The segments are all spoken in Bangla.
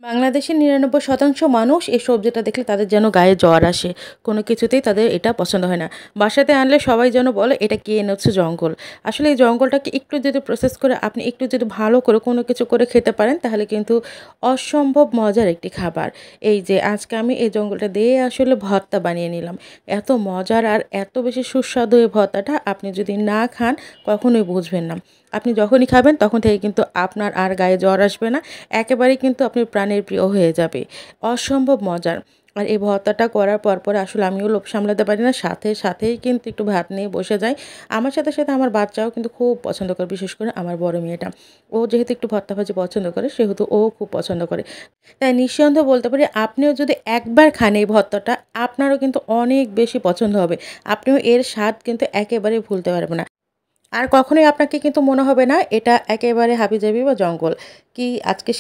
বাংলাদেশের ৯৯% মানুষ এই সবজিটা দেখলে তাদের যেন গায়ে জ্বর আসে। কোনো কিছুতেই তাদের এটা পছন্দ হয় না। বাসাতে আনলে সবাই যেন বলে, "এটা কে এনেছে জঙ্গল।" আসলে এই জঙ্গলটাকে একটু যদি প্রসেস করে আপনি একটু যদি ভালো করে কোনো কিছু করে খেতে পারেন, তাহলে কিন্তু অসম্ভব মজার একটি খাবার। এই যে আজকে আমি এই জঙ্গলটা দিয়ে আসলে ভর্তা বানিয়ে নিলাম। এত মজার আর এত বেশি সুস্বাদু এই ভর্তাটা আপনি যদি না খান কখনোই বুঝবেন না। আপনি যখনই খাবেন তখন থেকে কিন্তু আপনার আর গায়ে জ্বর আসবে না। একেবারেই কিন্তু আপনি প্রাণের প্রিয় হয়ে যাবে। অসম্ভব মজার। আর এই ভর্তাটা করার পরে আসলে আমিও লোভ সামলাতে পারি না। সাথেই কিন্তু একটু ভাত নিয়ে বসে যাই। আমার সাথে আমার বাচ্চাও কিন্তু খুব পছন্দ করে, বিশেষ করে আমার বড় মেয়েটা। ও যেহেতু একটু ভর্তা ভাজি পছন্দ করে, সেহেতু ও খুব পছন্দ করে। তাই নিঃসন্দেহে বলতে পারি, আপনিও যদি একবার খান এই ভর্তাটা, আপনারও কিন্তু অনেক বেশি পছন্দ হবে। আপনিও এর স্বাদ কিন্তু একেবারেই ভুলতে পারবেন না। আর কখনোই আপনাকে কিন্তু মনে হবে না এটা একেবারে হাবিজাবি বা জঙ্গল। আজকে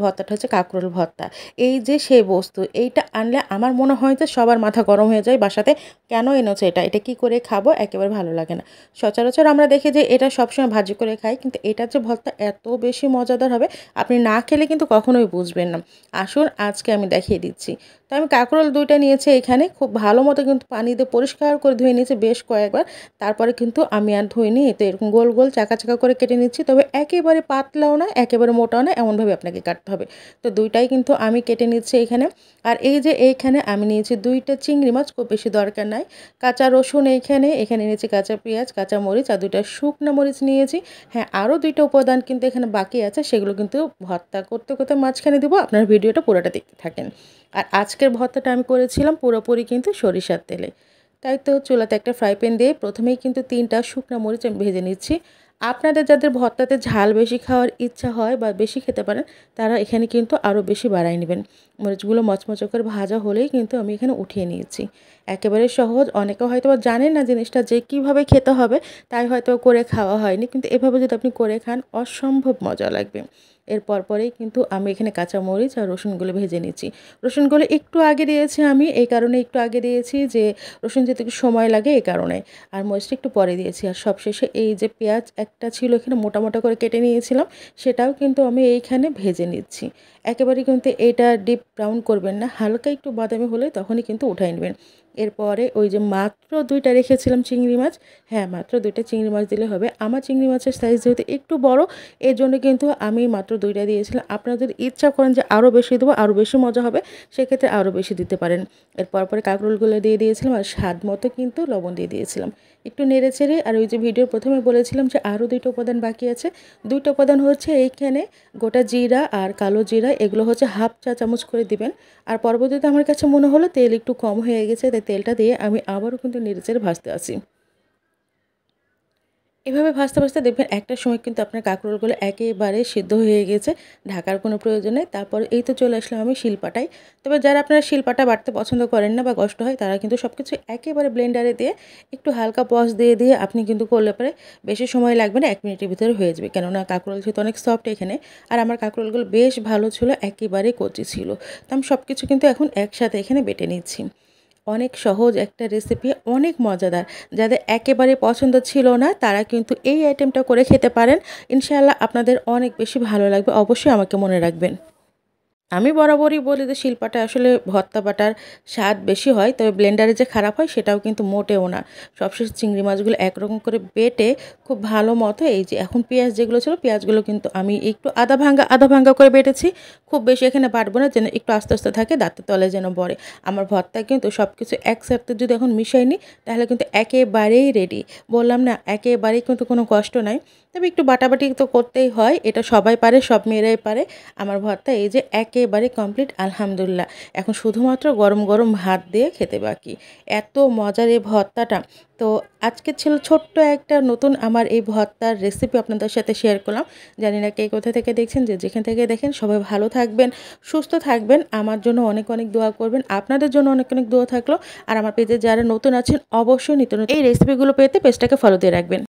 ভর্তাটা হচ্ছে কাঁকরোল ভর্তা। এই যে সেই বস্তু, এইটা আনলে আমার মনে হয় যে সবার মাথা গরম হয়ে যায় বাসাতে। কেন এনেছো এটা? এটা কি করে খাবো? একেবারে ভালো লাগে না। সচরাচর আমরা দেখি যে এটা সবসময় ভাজি করে খাই। কিন্তু এটার যে ভর্তা এত বেশি মজাদার হবে, আপনি না খেলে কিন্তু কখনোই বুঝবেন না। আসুন আজকে আমি দেখিয়ে দিচ্ছি। তো আমি কাঁকরোল ২ টা নিয়েছি এখানে। খুব ভালো মতো কিন্তু পানি দিয়ে পরিষ্কার করে ধুয়ে নিয়েছি বেশ কয়েকবার। তারপরে কিন্তু আমি আর ধুইনি। তো এরকম গোল চাকা করে কেটে নিচ্ছি। তবে একেবারে পাতলাও না, একেবারে মোটাও না, এমনভাবে আপনাকে কাটতে হবে। তো ২ টাই কিন্তু আমি কেটে নিচ্ছি এখানে। আর এই যে এইখানে আমি নিয়েছি ২ টা চিংড়ি মাছ, খুব বেশি দরকার নাই। কাঁচা রসুন এখানে নিয়েছি, কাঁচা পেঁয়াজ, কাঁচা মরিচ আর ২ টা শুকনা মরিচ নিয়েছি। হ্যাঁ, আরও ২ টা উপাদান কিন্তু এখানে বাকি আছে। সেগুলো কিন্তু ভর্তা করতে মাঝখানে দিব। আপনারা ভিডিওটা পুরোটা দেখতে থাকেন। আর আজকের ভর্তাটা আমি করেছিলাম পুরোপুরি কিন্তু সরিষার তেলে। তাই তো চুলাতে একটা ফ্রাই প্যান দিয়ে প্রথমেই কিন্তু ৩ টা শুকনা মরিচ আমি ভেজে নিচ্ছি। আপনাদের যাদের ভর্তাতে ঝাল বেশি খাওয়ার ইচ্ছা হয় বা বেশি খেতে পারেন, তারা এখানে কিন্তু আরও বেশি বাড়ায় নেবেন। মরিচগুলো মচমচে করে ভাজা হলেই কিন্তু আমি এখানে উঠিয়ে নিয়েছি। একেবারে সহজ। অনেকে হয়তোবা জানেন না জিনিসটা যে কীভাবে খেতে হবে, তাই হয়তো করে খাওয়া হয়নি। কিন্তু এভাবে যদি আপনি করে খান, অসম্ভব মজা লাগবে। এর পরেই কিন্তু আমি এখানে কাঁচা মরিচ আর রসুনগুলো ভেজে নিচ্ছি। রসুনগুলো একটু আগে দিয়েছি আমি, এই কারণে একটু আগে দিয়েছি যে রসুন যেতে একটু সময় লাগে এই কারণে। আর মরিচটা একটু পরে দিয়েছি। আর সবশেষে এই যে পেঁয়াজ একটা ছিল এখানে মোটা করে কেটে নিয়েছিলাম, সেটাও কিন্তু আমি এইখানে ভেজে নিচ্ছি। একেবারেই কিন্তু এটা ডিপ ব্রাউন করবেন না, হালকা একটু বাদামি হলে তখনই কিন্তু উঠায় নেবেন। এরপরে ওই যে মাত্র ২ টা রেখেছিলাম চিংড়ি মাছ, হ্যাঁ মাত্র ২ টা চিংড়ি মাছ দিলে হবে। আমার চিংড়ি মাছের সাইজ যেহেতু একটু বড়, এর জন্য কিন্তু আমি মাত্র ২ টা দিয়েছিলাম। আপনারা যদি ইচ্ছা করেন যে আরও বেশি দেবো, আরও বেশি মজা হবে, সেক্ষেত্রে আরও বেশি দিতে পারেন। পরে কাঁকরোলগুলো দিয়ে দিয়েছিলাম আর স্বাদ মতো কিন্তু লবণ দিয়ে দিয়েছিলাম। একটু নেড়েচেড়ে, আর ওই যে ভিডিওর প্রথমে বলেছিলাম যে আরও ২ টা উপাদান বাকি আছে। ২ টা উপাদান হচ্ছে এইখানে গোটা জিরা আর কালো জিরা, এগুলো হচ্ছে 1/2 চা চামচ করে দিবেন। আর পরবর্তীতে আমার কাছে মনে হলো তেল একটু কম হয়ে গেছে, তাই তেলটা দিয়ে আমি আবারও কিন্তু নেড়েচেড়ে ভাজতে আছি। এভাবে ভাজতে দেখবেন একটা সময় কিন্তু আপনার কাঁকরোলগুলো একেবারে সিদ্ধ হয়ে গেছে। ঢাকার কোনো প্রয়োজন নেই। তারপর এই তো চলে আসলাম আমি শিলপাটায়। তবে যারা আপনারা শিলপাটা বাটতে পছন্দ করেন না বা কষ্ট হয়, তারা কিন্তু সবকিছু একেবারে ব্লেন্ডারে দিয়ে একটু হালকা পজ দিয়ে আপনি কিন্তু করলে পরে বেশি সময় লাগবে না, ১ মিনিটের ভিতরে হয়ে যাবে। কেননা কাঁকরোল যেহেতু অনেক সফট এখানে, আর আমার কাঁকরোলগুলো বেশ ভালো ছিল, একেবারে কচি ছিল। তো আমি সবকিছু কিন্তু এখন একসাথে এখানে বেটে নিচ্ছি। অনেক সহজ একটা রেসিপি, অনেক মজাদার। যাদের একেবারে পছন্দ ছিল না, তারা কিন্তু এই আইটেমটা করে খেতে পারেন। ইনশাআল্লাহ আপনাদের অনেক বেশি ভালো লাগবে। অবশ্যই আমাকে মনে রাখবেন। আমি বরাবরই বলি যে শিলপাটায় আসলে ভর্তা বাটার স্বাদ বেশি হয়, তবে ব্লেন্ডারে যে খারাপ হয় সেটাও কিন্তু মোটেও না। সবশেষে চিংড়ি মাছগুলো একরকম করে বেটে খুব ভালো মতো, এই যে এখন পেঁয়াজ যেগুলো ছিল, পেঁয়াজগুলো কিন্তু আমি একটু আধা ভাঙ্গা করে বেটেছি। খুব বেশি এখানে বাটবো না, যেন একটু আস্তে থাকে, দাঁতের তলায় যেন পড়ে। আমার ভর্তা কিন্তু সব কিছু একসাথে যদি এখন মিশাই নিই, তাহলে কিন্তু একেবারেই রেডি। বললাম না, একেবারেই কিন্তু কোনো কষ্ট নাই। তবে একটু বাটাবাটি তো করতেই হয়, এটা সবাই পারে, সব মেয়েরাই পারে। আমার ভর্তা এই যে একেবারে কমপ্লিট, আলহামদুলিল্লাহ। এখন শুধুমাত্র গরম ভাত দিয়ে খেতে বাকি। এত মজার এই ভর্তাটা। তো আজকে ছিল ছোট্ট একটা নতুন আমার এই ভর্তার রেসিপি আপনাদের সাথে শেয়ার করলাম। জানি না কে কোথা থেকে দেখছেন, যে যেখান থেকে দেখেন, সবাই ভালো থাকবেন, সুস্থ থাকবেন। আমার জন্য অনেক দোয়া করবেন। আপনাদের জন্য অনেক দোয়া থাকলো। আর আমার পেজে যারা নতুন আছেন, অবশ্যই নিত্য নতুন এই রেসিপিগুলো পেতে পেজটাকে ফলো দিয়ে রাখবেন।